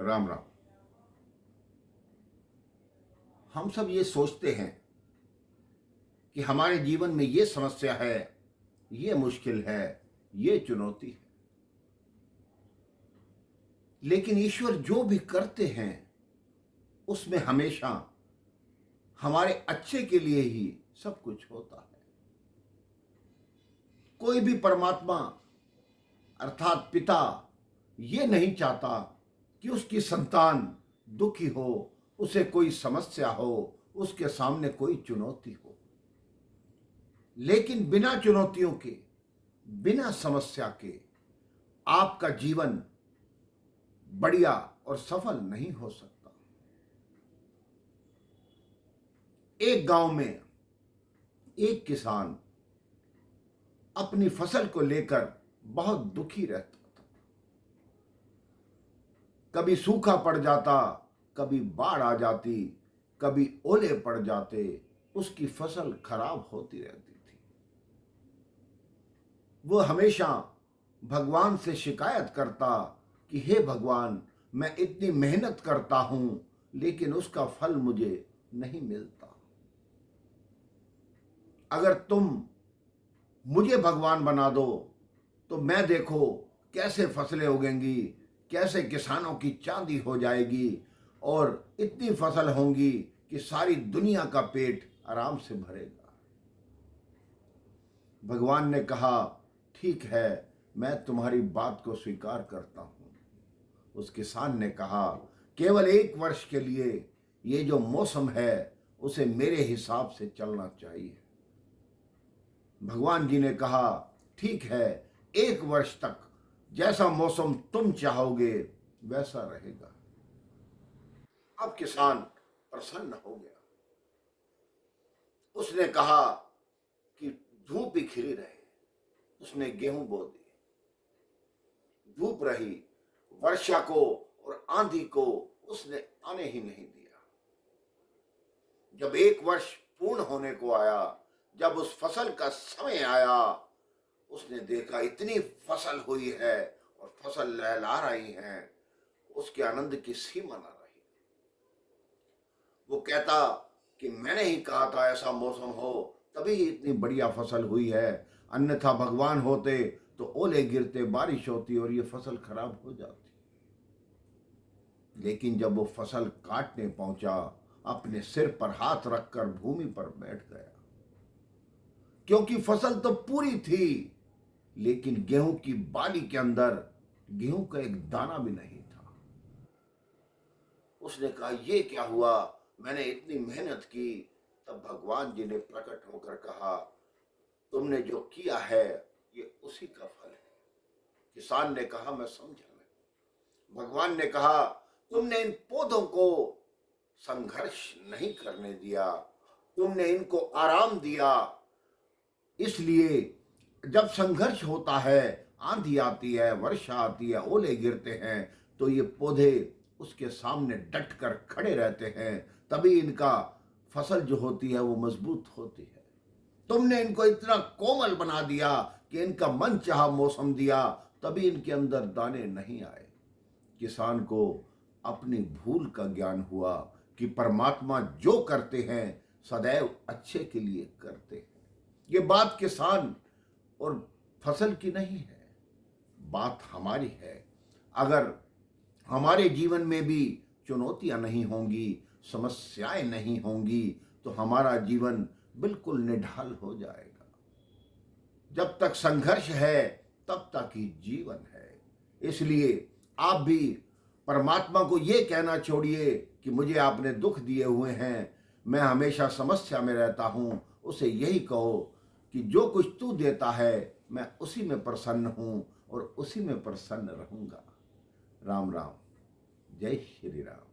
राम राम। हम सब ये सोचते हैं कि हमारे जीवन में ये समस्या है, ये मुश्किल है, ये चुनौती है। लेकिन ईश्वर जो भी करते हैं उसमें हमेशा हमारे अच्छे के लिए ही सब कुछ होता है। कोई भी परमात्मा अर्थात पिता ये नहीं चाहता कि उसकी संतान दुखी हो, उसे कोई समस्या हो, उसके सामने कोई चुनौती हो। लेकिन बिना चुनौतियों के, बिना समस्या के आपका जीवन बढ़िया और सफल नहीं हो सकता। एक गांव में एक किसान अपनी फसल को लेकर बहुत दुखी रहता था। कभी सूखा पड़ जाता, कभी बाढ़ आ जाती, कभी ओले पड़ जाते, उसकी फसल खराब होती रहती थी। वो हमेशा भगवान से शिकायत करता कि हे भगवान, मैं इतनी मेहनत करता हूं लेकिन उसका फल मुझे नहीं मिलता। अगर तुम मुझे भगवान बना दो तो मैं देखो कैसे फसलें उगेंगी, कैसे किसानों की चांदी हो जाएगी और इतनी फसल होंगी कि सारी दुनिया का पेट आराम से भरेगा। भगवान ने कहा, ठीक है, मैं तुम्हारी बात को स्वीकार करता हूं। उस किसान ने कहा, केवल एक वर्ष के लिए ये जो मौसम है उसे मेरे हिसाब से चलना चाहिए। भगवान जी ने कहा, ठीक है, एक वर्ष तक जैसा मौसम तुम चाहोगे वैसा रहेगा। अब किसान प्रसन्न हो गया। उसने कहा कि धूप ही खिली रहे। उसने गेहूं बो दी। धूप रही, वर्षा को और आंधी को उसने आने ही नहीं दिया। जब एक वर्ष पूर्ण होने को आया, जब उस फसल का समय आया, उसने देखा इतनी फसल हुई है और फसल लहला रही है, उसके आनंद की सीमा न रही। वो कहता कि मैंने ही कहा था ऐसा मौसम हो, तभी इतनी बढ़िया फसल हुई है, अन्यथा भगवान होते तो ओले गिरते, बारिश होती और ये फसल खराब हो जाती। लेकिन जब वो फसल काटने पहुंचा, अपने सिर पर हाथ रखकर भूमि पर बैठ गया, क्योंकि फसल तो पूरी थी लेकिन गेहूं की बाली के अंदर गेहूं का एक दाना भी नहीं था। उसने कहा, ये क्या हुआ, मैंने इतनी मेहनत की। तब भगवान जी ने प्रकट होकर कहा, तुमने जो किया है ये उसी का फल है। किसान ने कहा, मैं समझा नहीं। भगवान ने कहा, तुमने इन पौधों को संघर्ष नहीं करने दिया, तुमने इनको आराम दिया। इसलिए जब संघर्ष होता है, आंधी आती है, वर्षा आती है, ओले गिरते हैं, तो ये पौधे उसके सामने डट कर खड़े रहते हैं, तभी इनका फसल जो होती है वो मजबूत होती है। तुमने इनको इतना कोमल बना दिया कि इनका मन चाहा मौसम दिया, तभी इनके अंदर दाने नहीं आए। किसान को अपनी भूल का ज्ञान हुआ कि परमात्मा जो करते हैं सदैव अच्छे के लिए करते हैं। ये बात किसान और फसल की नहीं है, बात हमारी है। अगर हमारे जीवन में भी चुनौतियां नहीं होंगी, समस्याएं नहीं होंगी, तो हमारा जीवन बिल्कुल निढाल हो जाएगा। जब तक संघर्ष है तब तक ही जीवन है। इसलिए आप भी परमात्मा को ये कहना छोड़िए कि मुझे आपने दुख दिए हुए हैं, मैं हमेशा समस्या में रहता हूं। उसे यही कहो कि जो कुछ तू देता है मैं उसी में प्रसन्न हूं और उसी में प्रसन्न रहूंगा। राम राम। जय श्री राम।